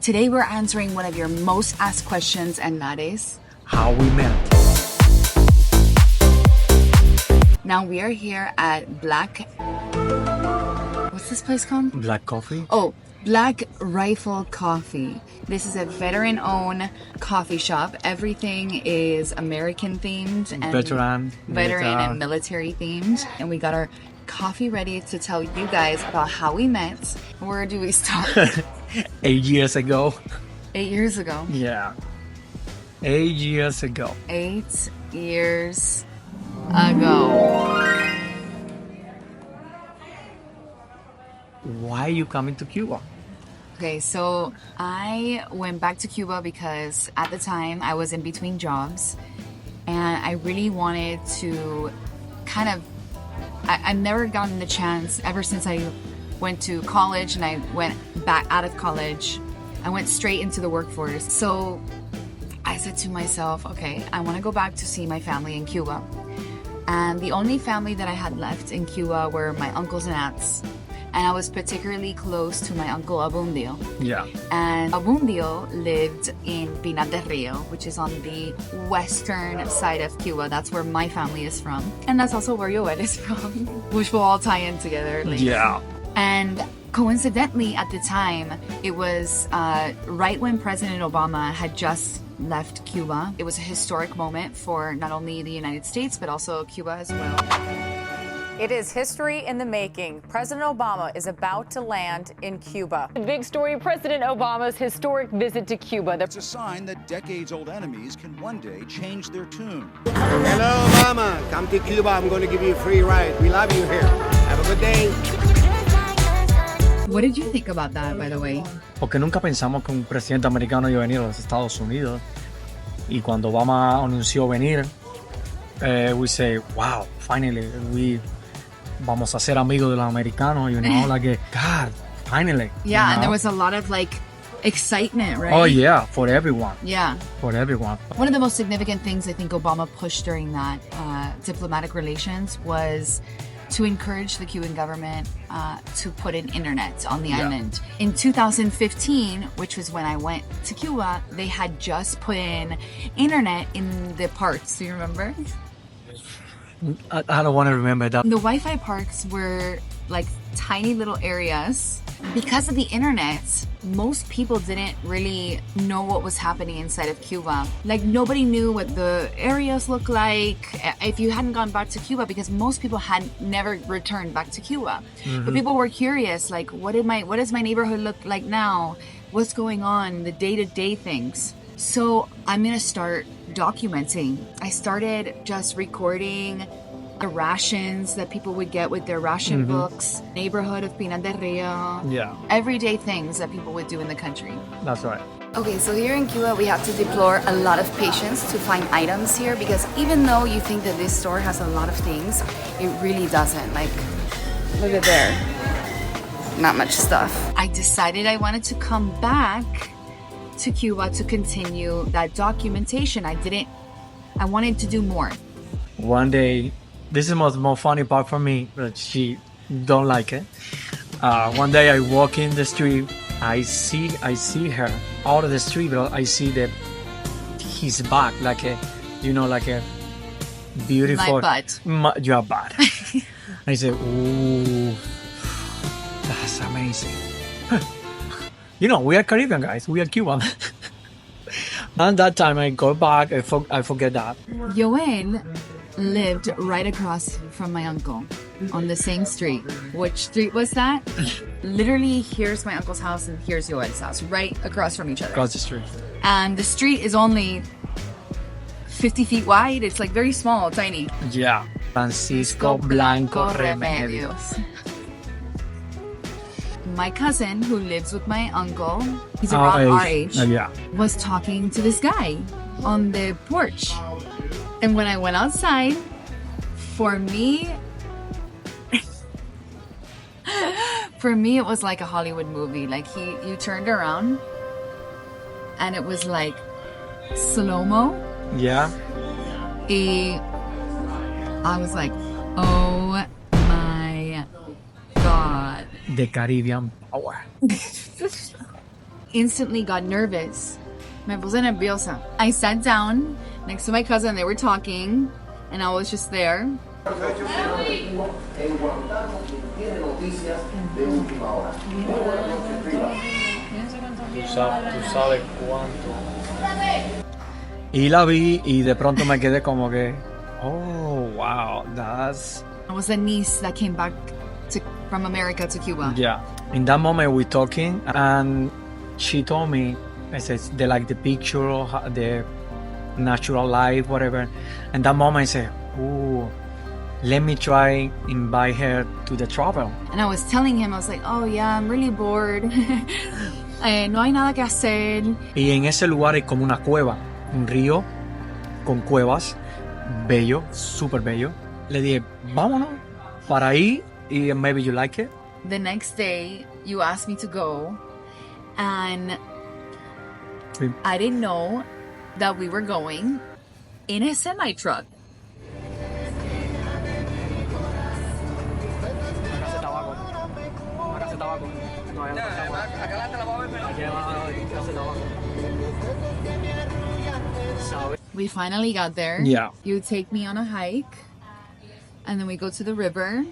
Today we're answering one of your most asked questions, and that is how we met. Now we are here at what's this place called? Black Coffee. Oh, Black Rifle Coffee. This is a veteran-owned coffee shop. Everything is American themed and veteran and military themed. And we got our coffee ready to tell you guys about how we met. Where do we start? 8 years ago. 8 years ago. Yeah. 8 years ago. 8 years ago. Why are you coming to Cuba? Okay, so I went back to Cuba because at the time I was in between jobs and I really wanted to I've never gotten the chance ever since I went to college and I went back out of college. I went straight into the workforce. So I said to myself, okay, I want to go back to see my family in Cuba. And the only family that I had left in Cuba were my uncles and aunts. And I was particularly close to my uncle Abundio. Yeah. And Abundio lived in Pinar del Rio, which is on the western side of Cuba. That's where my family is from. And that's also where Yoel is from, which will all tie in together later. Yeah. And coincidentally, at the time, it was right when President Obama had just left Cuba. It was a historic moment for not only the United States, but also Cuba as well. It is history in the making. President Obama is about to land in Cuba. The big story, President Obama's historic visit to Cuba. It's a sign that decades-old enemies can one day change their tune. Hello, Obama. Come to Cuba. I'm going to give you a free ride. We love you here. Have a good day. What did you think about that, by the way? Porque nunca pensamos que un presidente americano iba a venir a los Estados Unidos. Y cuando Obama anunció venir, we say, wow, finally, vamos a ser amigos de los americanos, you know, like, God, finally. Yeah, you know? and there was a lot of excitement, right? Oh yeah, for everyone. Yeah. For everyone. One of the most significant things I think Obama pushed during that diplomatic relations was to encourage the Cuban government to put in internet on the island. In 2015, which was when I went to Cuba, they had just put in internet in the parks. Do you remember? I don't want to remember that. The Wi-Fi parks were like tiny little areas. Because of the internet, most people didn't really know what was happening inside of Cuba. Like, nobody knew what the areas looked like if you hadn't gone back to Cuba, because most people had never returned back to Cuba. Mm-hmm. But people were curious, like, what does my neighborhood look like now? What's going on? The day-to-day things. So I'm gonna start documenting. I started just recording the rations that people would get with their ration books, neighborhood of Pinar del Rio, everyday things that people would do in the country. That's right. Okay, so here in Cuba, we have to deplore a lot of patience to find items here, because even though you think that this store has a lot of things, it really doesn't. Like, look at there. Not much stuff. I decided I wanted to come back to Cuba to continue that documentation. I wanted to do more. One day, this is the most funny part for me, but she don't like it. One day I walk in the street, I see her out of the street, but I see his back, like a beautiful. My butt. Your butt. I say, ooh, that's amazing. You know, we are Caribbean guys, we are Cuban. And that time I go back, I forget that. Yoel lived right across from my uncle on the same street. Which street was that? Literally, here's my uncle's house and here's Yoel's house, right across from each other. Across the street. And the street is only 50 feet wide. It's like very small, tiny. Yeah. Francisco Blanco Remedios. My cousin, who lives with my uncle, he's around our age, was talking to this guy on the porch. And when I went outside, for me, it was like a Hollywood movie. Like, you turned around and it was like slow-mo. Yeah. I was like, oh my God. The Caribbean power. instantly got nervous. Me puse nerviosa. I sat down next to my cousin. They were talking, and I was just there. Tú sabes cuánto. Y la vi y de pronto me quedé como que, oh, wow, that's... I was a niece that came back from America to Cuba. Yeah. In that moment we talking and she told me, I said, they like the picture of the natural life, whatever. And that moment I said, ooh, let me try invite her to the travel. And I was telling him, I was like, oh yeah, I'm really bored. No hay nada que hacer. Y en ese lugar hay como una cueva, un río con cuevas, bello, súper bello. Le dije, vámonos para ahí y maybe you like it. The next day, you asked me to go, and Sí. I didn't know that we were going in a semi-truck. We finally got there. Yeah. You take me on a hike, and then we go to the river.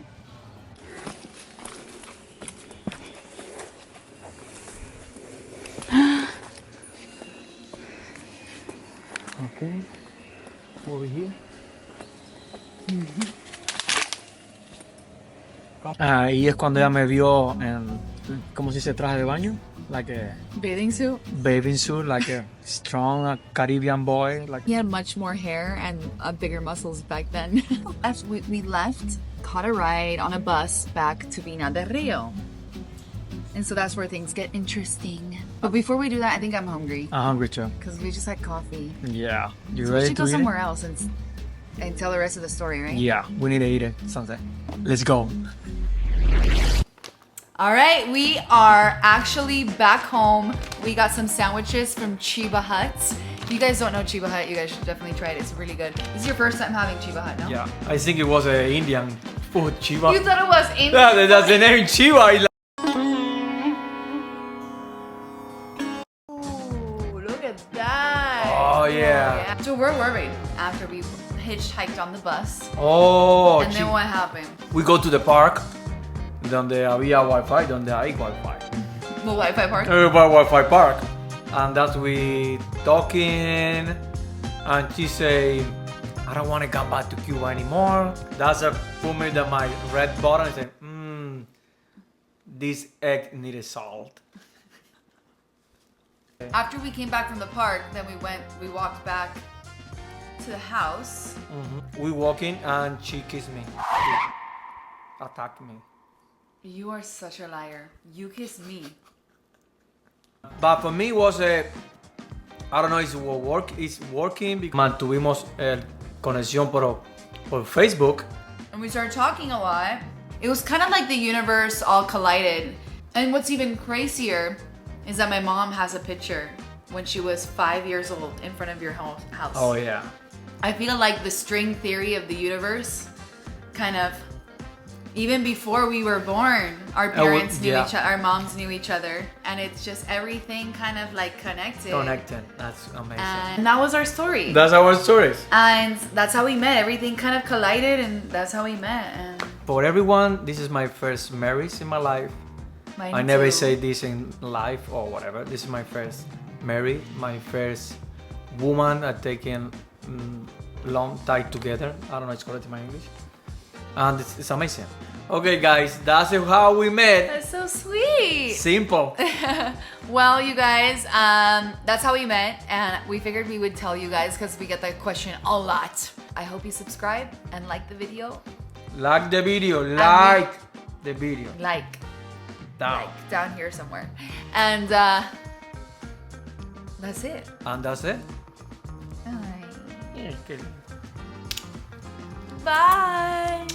Okay. Over here. Ahí es cuando ella me vio en, ¿cómo se dice? Traje de baño, like a Bathing suit. bathing suit, like a strong Caribbean boy, like. He had much more hair and bigger muscles back then. We left, caught a ride on a bus back to Vina del Rio. And so that's where things get interesting. But before we do that, I think I'm hungry. I'm hungry too. Because we just had coffee. Yeah. You So we ready should to go eat somewhere it? else and tell the rest of the story, right? Yeah, we need to eat it something. Let's go. All right, we are actually back home. We got some sandwiches from Chiba Hut. If you guys don't know Chiba Hut, you guys should definitely try it. It's really good. This is your first time having Chiba Hut, no? Yeah, I think it was a Indian food, Chiba. You thought it was Indian? Yeah, that's the name, Chiba. Ooh, look at that. Oh, yeah. So where were we after we hitchhiked on the bus? Oh, And then what happened? we go to the park, donde había Wi-Fi, donde hay Wi-Fi. The Wi-Fi park? Wi-Fi park. And that's we talking, and she say, I don't want to come back to Cuba anymore. That's a put me that my red button and say, this egg needed salt. After we came back from the park, then we walked back to the house. We walking and she kissed me. She attacked me. You are such a liar. You kissed me. But for me was a, I don't know if it's working because mantuvimos conexión por Facebook. And we started talking a lot. It was kind of like the universe all collided. And what's even crazier is that my mom has a picture when she was 5 years old in front of your house. Oh yeah. I feel like the string theory of the universe kind of, even before we were born, our parents knew each other, our moms knew each other, and it's just everything kind of like connected. That's amazing. And that was our story. That's our stories. And that's how we met. Everything kind of collided, and that's how we met. And For everyone, this is my first marriage in my life. mine I never too. say this in life or whatever. This is my first married, my first woman I taken long time together. I don't know it's correct in my English. And it's amazing. Okay guys, that's how we met. That's so sweet. Simple. Well, you guys, that's how we met, and we figured we would tell you guys because we get that question a lot. I hope you subscribe and like the video. Like the video, like the video. Like Down. down here somewhere. And that's it. And that's it. All right. Yeah, okay. Bye.